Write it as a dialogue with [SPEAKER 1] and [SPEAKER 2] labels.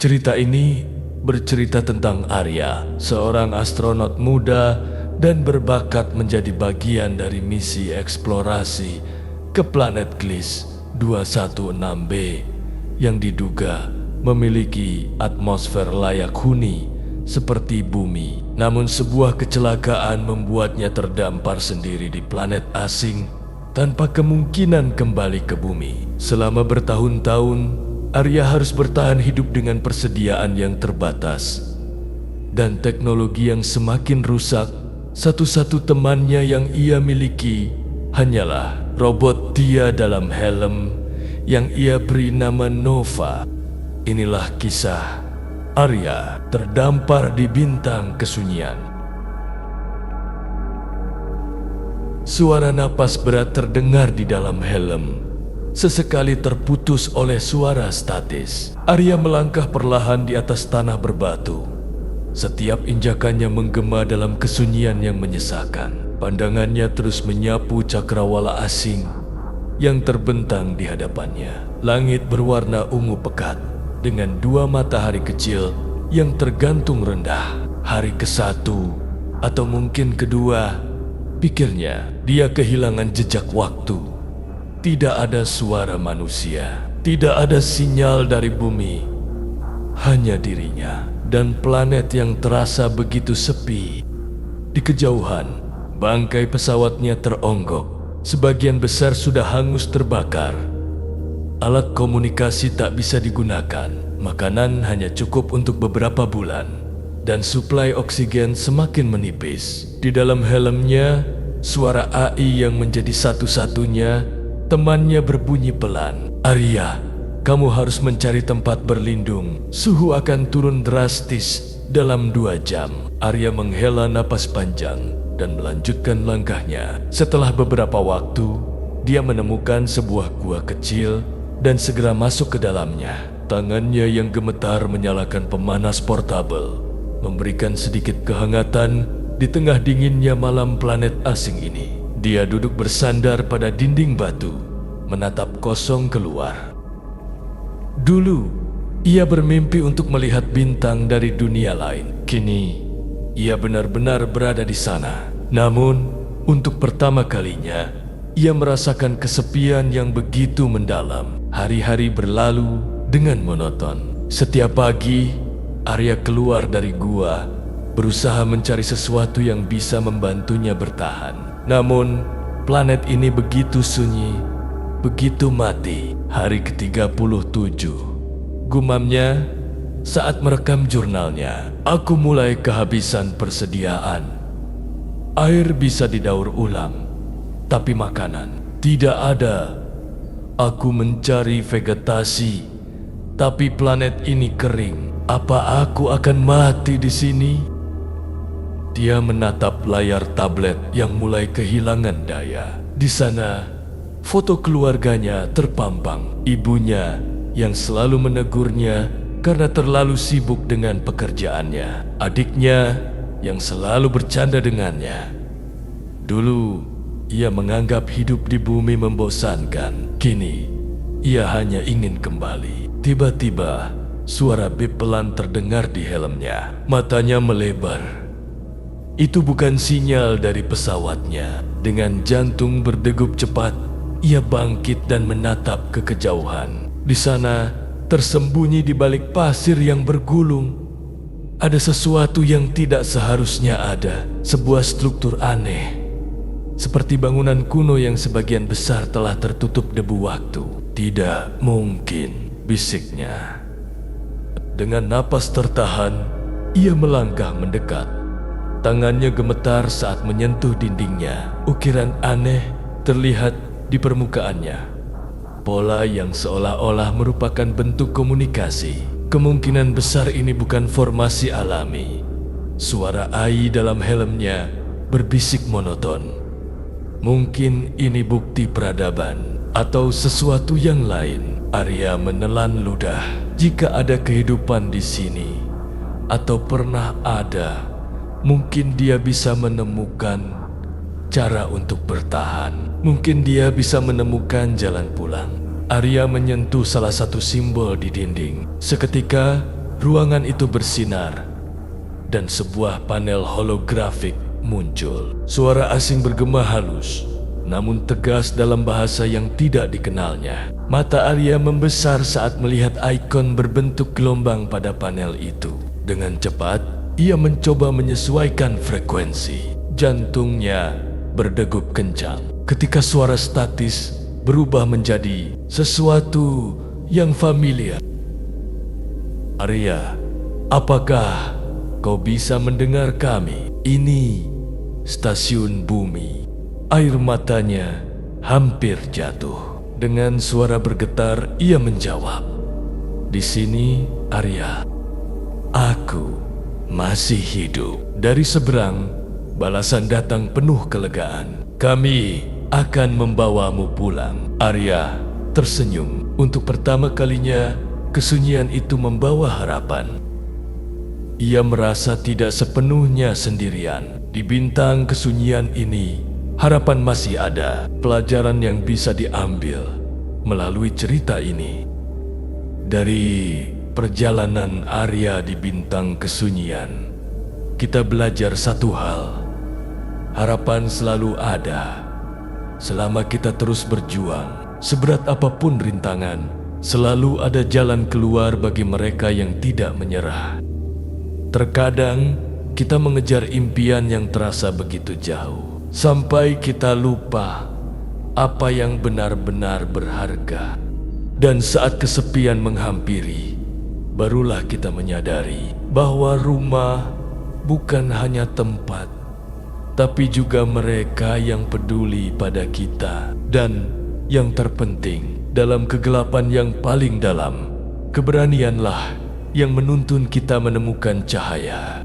[SPEAKER 1] Cerita ini bercerita tentang Arya, seorang astronot muda dan berbakat menjadi bagian dari misi eksplorasi ke planet Gliss 216b yang diduga memiliki atmosfer layak huni seperti bumi. Namun sebuah kecelakaan membuatnya terdampar sendiri di planet asing tanpa kemungkinan kembali ke bumi. Selama bertahun-tahun, Arya harus bertahan hidup dengan persediaan yang terbatas dan teknologi yang semakin rusak. Satu-satu temannya yang ia miliki hanyalah robot dia dalam helm yang ia beri nama Nova. Inilah kisah Arya terdampar di bintang kesunyian. Suara napas berat terdengar di dalam helm, sesekali terputus oleh suara statis. Arya melangkah perlahan di atas tanah berbatu. Setiap injakannya menggema dalam kesunyian yang menyesakan. Pandangannya terus menyapu cakrawala asing yang terbentang di hadapannya. Langit berwarna ungu pekat dengan dua matahari kecil yang tergantung rendah. Hari ke-1 atau mungkin kedua, pikirnya, dia kehilangan jejak waktu. Tidak ada suara manusia, tidak ada sinyal dari bumi, hanya dirinya dan planet yang terasa begitu sepi. Di kejauhan, bangkai pesawatnya teronggok, sebagian besar sudah hangus terbakar. Alat komunikasi tak bisa digunakan, makanan hanya cukup untuk beberapa bulan, dan suplai oksigen semakin menipis. Di dalam helmnya, suara AI yang menjadi satu-satunya temannya berbunyi pelan. Arya, kamu harus mencari tempat berlindung. Suhu akan turun drastis dalam 2 jam. Arya menghela napas panjang dan melanjutkan langkahnya. Setelah beberapa waktu, dia menemukan sebuah gua kecil dan segera masuk ke dalamnya. Tangannya yang gemetar menyalakan pemanas portabel, memberikan sedikit kehangatan di tengah dinginnya malam planet asing ini. Dia duduk bersandar pada dinding batu, menatap kosong keluar. Dulu, ia bermimpi untuk melihat bintang dari dunia lain. Kini, ia benar-benar berada di sana. Namun, untuk pertama kalinya, ia merasakan kesepian yang begitu mendalam. Hari-hari berlalu dengan monoton. Setiap pagi, Arya keluar dari gua, berusaha mencari sesuatu yang bisa membantunya bertahan. Namun, planet ini begitu sunyi, begitu mati. Hari ke-37, gumamnya saat merekam jurnalnya. Aku mulai kehabisan persediaan. Air bisa didaur ulang, tapi makanan tidak ada. Aku mencari vegetasi, tapi planet ini kering. Apa aku akan mati di sini? Dia menatap layar tablet yang mulai kehilangan daya. Di sana, foto keluarganya terpampang. Ibunya yang selalu menegurnya karena terlalu sibuk dengan pekerjaannya. Adiknya yang selalu bercanda dengannya. Dulu, ia menganggap hidup di bumi membosankan. Kini, ia hanya ingin kembali. Tiba-tiba, suara bip pelan terdengar di helmnya. Matanya melebar. Itu bukan sinyal dari pesawatnya. Dengan jantung berdegup cepat, ia bangkit dan menatap ke kejauhan. Di sana, tersembunyi di balik pasir yang bergulung, ada sesuatu yang tidak seharusnya ada. Sebuah struktur aneh, seperti bangunan kuno yang sebagian besar telah tertutup debu waktu. Tidak mungkin, bisiknya. Dengan napas tertahan, ia melangkah mendekat. Tangannya gemetar saat menyentuh dindingnya. Ukiran aneh terlihat di permukaannya. Pola yang seolah-olah merupakan bentuk komunikasi. Kemungkinan besar ini bukan formasi alami. Suara AI dalam helmnya berbisik monoton. Mungkin ini bukti peradaban atau sesuatu yang lain. Arya menelan ludah. Jika ada kehidupan di sini atau pernah ada, mungkin dia bisa menemukan cara untuk bertahan. Mungkin dia bisa menemukan jalan pulang. Arya menyentuh salah satu simbol di dinding. Seketika, ruangan itu bersinar dan sebuah panel holografik muncul. Suara asing bergema halus, namun tegas dalam bahasa yang tidak dikenalnya. Mata Arya membesar saat melihat ikon berbentuk gelombang pada panel itu. Dengan cepat, ia mencoba menyesuaikan frekuensi. Jantungnya berdegup kencang ketika suara statis berubah menjadi sesuatu yang familiar. Arya, apakah kau bisa mendengar kami? Ini stasiun bumi. Air matanya hampir jatuh. Dengan suara bergetar, ia menjawab, "Di sini, Arya. Aku masih hidup." Dari seberang, balasan datang penuh kelegaan. "Kami akan membawamu pulang." Arya tersenyum. Untuk pertama kalinya, kesunyian itu membawa harapan. Ia merasa tidak sepenuhnya sendirian. Di bintang kesunyian ini, harapan masih ada. Pelajaran yang bisa diambil melalui cerita ini. Dari perjalanan Arya di bintang kesunyian, kita belajar satu hal. Harapan selalu ada. Selama kita terus berjuang, seberat apapun rintangan, selalu ada jalan keluar bagi mereka yang tidak menyerah. Terkadang kita mengejar impian yang terasa begitu jauh, sampai kita lupa apa yang benar-benar berharga. Dan saat kesepian menghampiri, barulah kita menyadari bahwa rumah bukan hanya tempat, tapi juga mereka yang peduli pada kita. Dan yang terpenting, dalam kegelapan yang paling dalam, keberanianlah yang menuntun kita menemukan cahaya.